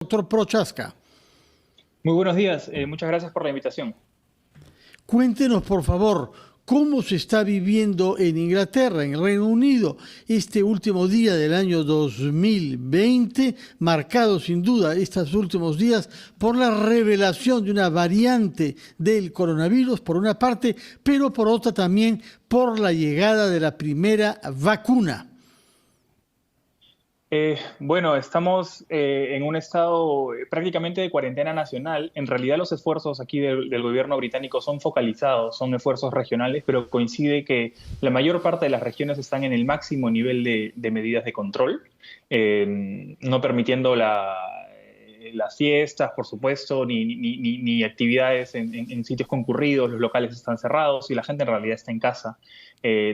Doctor Prochaska, Muy buenos días, muchas gracias por la invitación. cuéntenos por favor cómo se está viviendo en Inglaterra, en el Reino Unido, este último día del año 2020, marcado sin duda estos últimos días por la revelación de una variante del coronavirus, por una parte, pero por otra también por la llegada de la primera vacuna. Bueno, estamos en un estado prácticamente de cuarentena nacional. En realidad los esfuerzos aquí del gobierno británico son focalizados, son esfuerzos regionales, pero coincide que la mayor parte de las regiones están en el máximo nivel de medidas de control, no permitiendo las fiestas, por supuesto, ni actividades en sitios concurridos. Los locales están cerrados y la gente en realidad está en casa,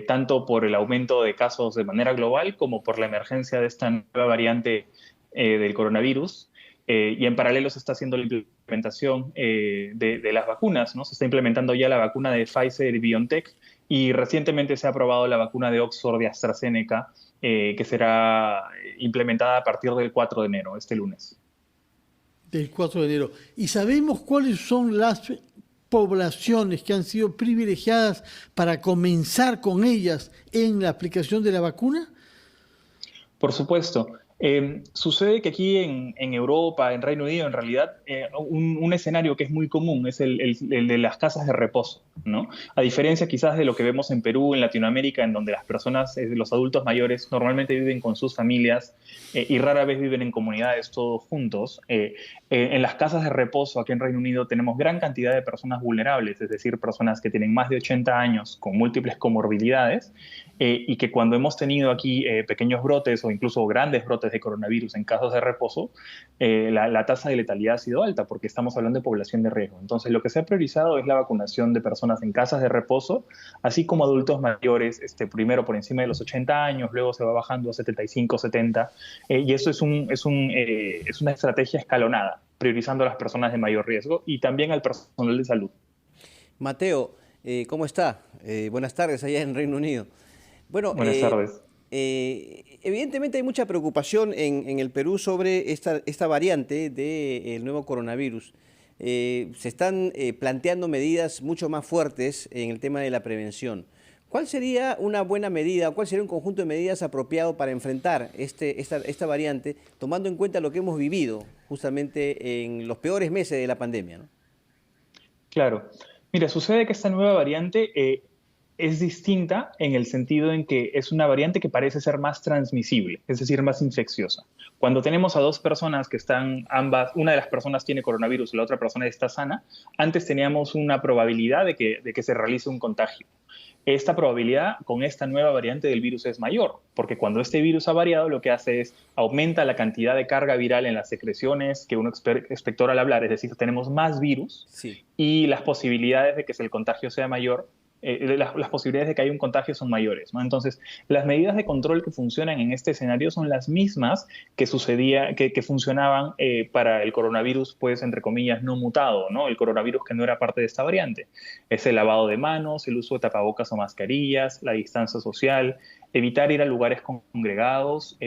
tanto por el aumento de casos de manera global como por la emergencia de esta nueva variante del coronavirus. Y en paralelo se está haciendo la implementación de las vacunas, ¿no? Se está implementando ya la vacuna de Pfizer y BioNTech, y recientemente se ha aprobado la vacuna de Oxford y AstraZeneca, que será implementada a partir del 4 de enero, este lunes. Del 4 de enero. ¿Y sabemos cuáles son las poblaciones que han sido privilegiadas para comenzar con ellas en la aplicación de la vacuna? Por supuesto. Sucede que aquí en Europa, en Reino Unido, en realidad, un escenario que es muy común es el de las casas de reposo, ¿no? A diferencia quizás de lo que vemos en Perú, en Latinoamérica, en donde las personas, los adultos mayores, normalmente viven con sus familias y rara vez viven en comunidades todos juntos. En las casas de reposo aquí en Reino Unido tenemos gran cantidad de personas vulnerables, es decir, personas que tienen más de 80 años con múltiples comorbilidades, y que cuando hemos tenido aquí pequeños brotes o incluso grandes brotes de coronavirus en casos de reposo, la tasa de letalidad ha sido alta porque estamos hablando de población de riesgo. Entonces, lo que se ha priorizado es la vacunación de personas en casas de reposo, así como adultos mayores, primero por encima de los 80 años, luego se va bajando a 75, 70, y eso es una estrategia escalonada, priorizando a las personas de mayor riesgo y también al personal de salud. Mateo, ¿cómo está? Buenas tardes allá en Reino Unido. Bueno, Buenas tardes. evidentemente hay mucha preocupación en el Perú sobre esta variante del nuevo coronavirus. Se están planteando medidas mucho más fuertes en el tema de la prevención. ¿Cuál sería una buena medida, cuál sería un conjunto de medidas apropiado para enfrentar esta variante, tomando en cuenta lo que hemos vivido justamente en los peores meses de la pandemia, ¿no? Claro. Mira, sucede que esta nueva variante es distinta en el sentido en que es una variante que parece ser más transmisible, es decir, más infecciosa. Cuando tenemos a dos personas que están ambas, una de las personas tiene coronavirus y la otra persona está sana, antes teníamos una probabilidad de que se realice un contagio. Esta probabilidad con esta nueva variante del virus es mayor, porque cuando este virus ha variado, lo que hace es aumenta la cantidad de carga viral en las secreciones que uno expectora al hablar, es decir, tenemos más virus, Sí. y las posibilidades de que el contagio sea mayor, las posibilidades de que haya un contagio son mayores, ¿no? Entonces, las medidas de control que funcionan en este escenario son las mismas que funcionaban para el coronavirus, pues, entre comillas, no mutado, ¿no? El coronavirus que no era parte de esta variante. Es el lavado de manos, el uso de tapabocas o mascarillas, la distancia social, evitar ir a lugares congregados,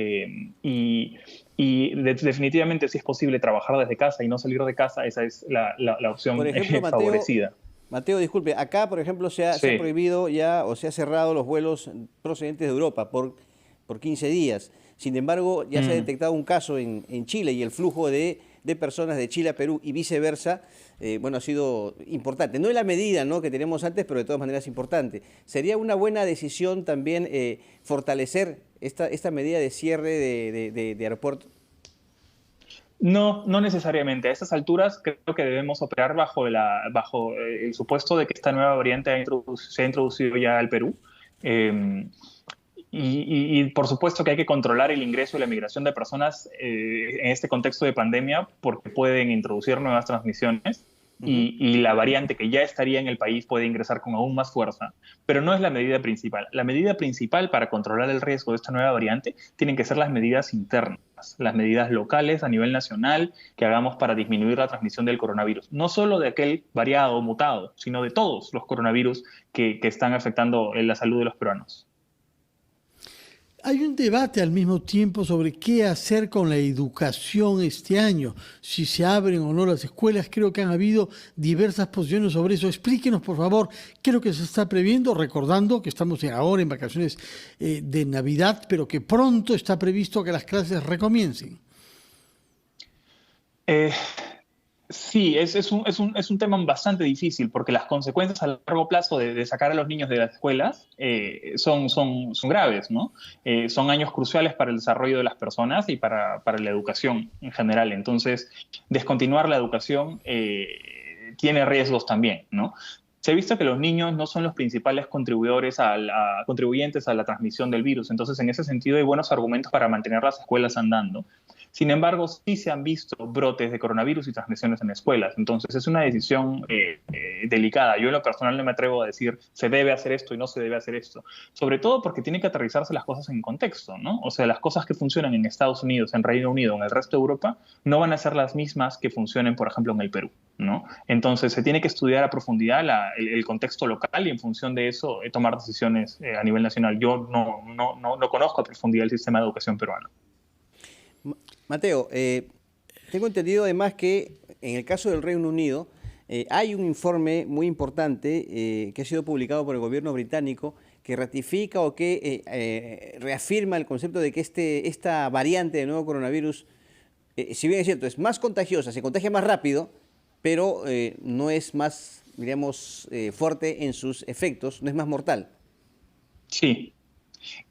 definitivamente, si es posible trabajar desde casa y no salir de casa, esa es la Por opción ejemplo, favorecida. Mateo, disculpe, acá, por ejemplo, se ha Sí. prohibido ya o se ha cerrado los vuelos procedentes de Europa por 15 días. Sin embargo, ya se ha Mm. detectado un caso en Chile y el flujo de personas de Chile a Perú y viceversa, bueno, ha sido importante. No es la medida, ¿no?, que teníamos antes, pero de todas maneras importante. Sería una buena decisión también fortalecer esta medida de cierre de aeropuertos. No, no necesariamente. A estas alturas creo que debemos operar bajo el supuesto de que esta nueva variante se ha introducido ya al Perú. Eh, por supuesto que hay que controlar el ingreso y la migración de personas en este contexto de pandemia, porque pueden introducir nuevas transmisiones, Ujú. y la variante que ya estaría en el país puede ingresar con aún más fuerza. Pero no es la medida principal. La medida principal para controlar el riesgo de esta nueva variante tienen que ser las medidas internas, las medidas locales a nivel nacional que hagamos para disminuir la transmisión del coronavirus. No solo de aquel variado o mutado, sino de todos los coronavirus que están afectando la salud de los peruanos. Hay un debate al mismo tiempo sobre qué hacer con la educación este año, si se abren o no las escuelas. Creo que han habido diversas posiciones sobre eso. Explíquenos, por favor, qué es lo que se está previendo, recordando que estamos ahora en vacaciones de Navidad, pero que pronto está previsto que las clases recomiencen. Eh, Sí, es un tema bastante difícil porque las consecuencias a largo plazo de sacar a los niños de las escuelas son graves, ¿no? Son años cruciales para el desarrollo de las personas y para la educación en general. Entonces, descontinuar la educación tiene riesgos también, ¿no? Se ha visto que los niños no son los principales contribuyentes a la transmisión del virus. Entonces, en ese sentido, hay buenos argumentos para mantener las escuelas andando. Sin embargo, sí se han visto brotes de coronavirus y transmisiones en escuelas. Entonces, es una decisión delicada. Yo en lo personal no me atrevo a decir se debe hacer esto y no se debe hacer esto. Sobre todo porque tienen que aterrizarse las cosas en contexto, ¿no? O sea, las cosas que funcionan en Estados Unidos, en Reino Unido, en el resto de Europa, no van a ser las mismas que funcionen, por ejemplo, en el Perú, ¿no? Entonces, se tiene que estudiar a profundidad el contexto local y en función de eso tomar decisiones a nivel nacional. Yo no conozco a profundidad el sistema de educación peruano. Mateo, tengo entendido además que en el caso del Reino Unido hay un informe muy importante que ha sido publicado por el gobierno británico que ratifica o que reafirma el concepto de que esta variante del nuevo coronavirus, si bien es cierto, es más contagiosa, se contagia más rápido, pero no es más, diríamos, fuerte en sus efectos, no es más mortal. Sí.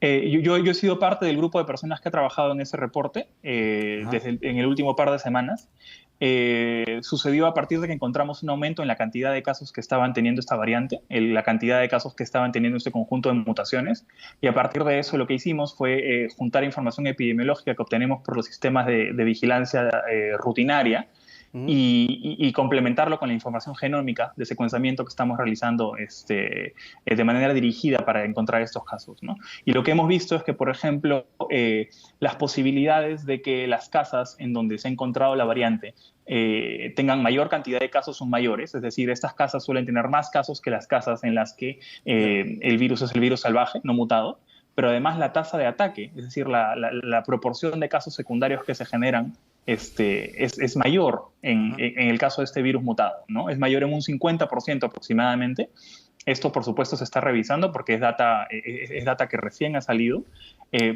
Yo he sido parte del grupo de personas que ha trabajado en ese reporte en el último par de semanas. Sucedió a partir de que encontramos un aumento en la cantidad de casos que estaban teniendo esta variante, la cantidad de casos que estaban teniendo este conjunto de mutaciones, y a partir de eso lo que hicimos fue juntar información epidemiológica que obtenemos por los sistemas de vigilancia rutinaria y complementarlo con la información genómica de secuenciamiento que estamos realizando de manera dirigida para encontrar estos casos, ¿no? Y lo que hemos visto es que, por ejemplo, las posibilidades de que las casas en donde se ha encontrado la variante tengan mayor cantidad de casos son mayores, es decir, estas casas suelen tener más casos que las casas en las que el virus es el virus salvaje, no mutado, pero además la tasa de ataque, es decir, la proporción de casos secundarios que se generan es mayor en el caso de este virus mutado, ¿no? Es mayor en un 50% aproximadamente. Esto, por supuesto, se está revisando porque es data que recién ha salido,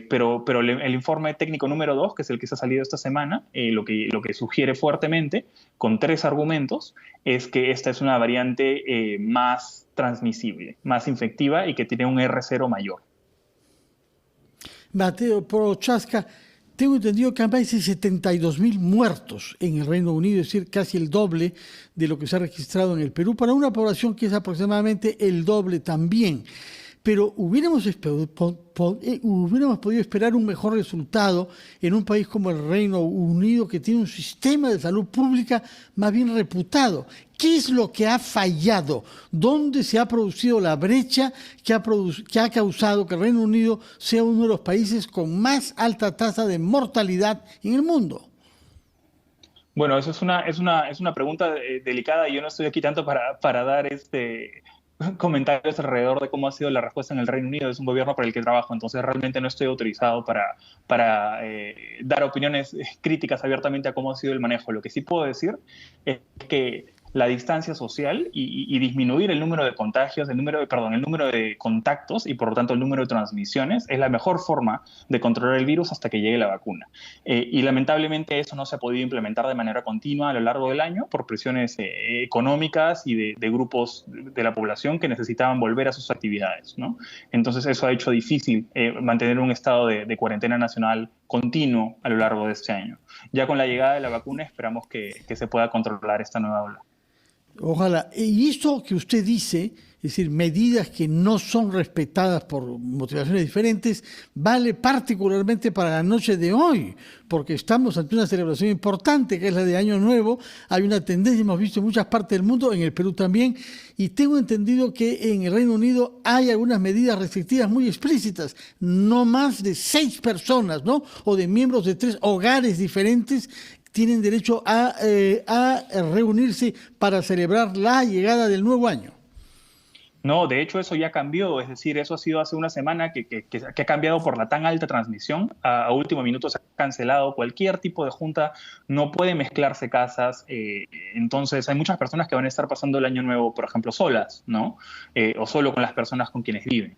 pero el informe técnico número 2, que es el que se ha salido esta semana, lo que sugiere fuertemente, con 3 argumentos, es que esta es una variante más transmisible, más infectiva y que tiene un R0 mayor. Mateo Prochaska, tengo entendido que hay más de 72.000 muertos en el Reino Unido, es decir, casi el doble de lo que se ha registrado en el Perú, para una población que es aproximadamente el doble también. Pero hubiéramos podido esperar un mejor resultado en un país como el Reino Unido, que tiene un sistema de salud pública más bien reputado. ¿Qué es lo que ha fallado? ¿Dónde se ha producido la brecha que ha causado que el Reino Unido sea uno de los países con más alta tasa de mortalidad en el mundo? Bueno, eso es una pregunta delicada y yo no estoy aquí tanto para dar comentarios alrededor de cómo ha sido la respuesta en el Reino Unido. Es un gobierno para el que trabajo, entonces realmente no estoy autorizado para dar opiniones críticas abiertamente a cómo ha sido el manejo. Lo que sí puedo decir es que la distancia social y disminuir el número de contagios, el número de contactos y por lo tanto el número de transmisiones es la mejor forma de controlar el virus hasta que llegue la vacuna. Y lamentablemente eso no se ha podido implementar de manera continua a lo largo del año por presiones económicas y de grupos de la población que necesitaban volver a sus actividades, ¿no? Entonces eso ha hecho difícil mantener un estado de cuarentena nacional continuo a lo largo de este año. Ya con la llegada de la vacuna esperamos que se pueda controlar esta nueva ola. Ojalá. Y esto que usted dice, es decir, medidas que no son respetadas por motivaciones diferentes, vale particularmente para la noche de hoy, porque estamos ante una celebración importante que es la de Año Nuevo. Hay una tendencia, hemos visto en muchas partes del mundo, en el Perú también, y tengo entendido que en el Reino Unido hay algunas medidas restrictivas muy explícitas, no más de 6 personas, ¿no? O de miembros de 3 hogares diferentes tienen derecho a reunirse para celebrar la llegada del nuevo año. No, de hecho eso ya cambió, es decir, eso ha sido hace una semana que ha cambiado por la tan alta transmisión. A último minuto se ha cancelado cualquier tipo de junta, no puede mezclarse casas, entonces hay muchas personas que van a estar pasando el año nuevo, por ejemplo, solas, ¿no? O solo con las personas con quienes viven.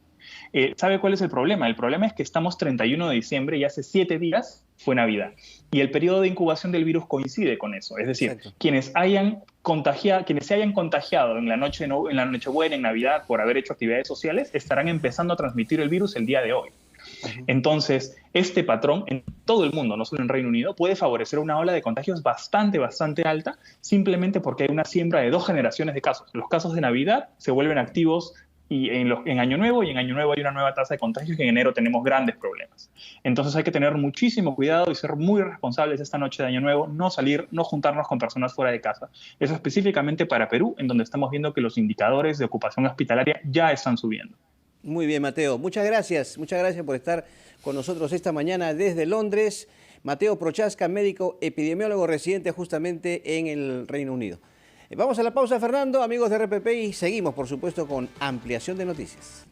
¿Sabe cuál es el problema? El problema es que estamos 31 de diciembre y hace 7 días fue Navidad. Y el periodo de incubación del virus coincide con eso. Es decir, Exacto. quienes se hayan contagiado en la Nochebuena, en Navidad, por haber hecho actividades sociales, estarán empezando a transmitir el virus el día de hoy. Entonces, este patrón en todo el mundo, no solo en Reino Unido, puede favorecer una ola de contagios bastante alta, simplemente porque hay una siembra de 2 generaciones de casos. Los casos de Navidad se vuelven activos y en Año Nuevo, y en Año Nuevo hay una nueva tasa de contagios que en enero tenemos grandes problemas. Entonces hay que tener muchísimo cuidado y ser muy responsables esta noche de Año Nuevo, no salir, no juntarnos con personas fuera de casa. Eso específicamente para Perú, en donde estamos viendo que los indicadores de ocupación hospitalaria ya están subiendo. Muy bien, Mateo. Muchas gracias por estar con nosotros esta mañana desde Londres. Mateo Prochaska, médico epidemiólogo residente justamente en el Reino Unido. Vamos a la pausa, Fernando, amigos de RPP, y seguimos, por supuesto, con ampliación de noticias.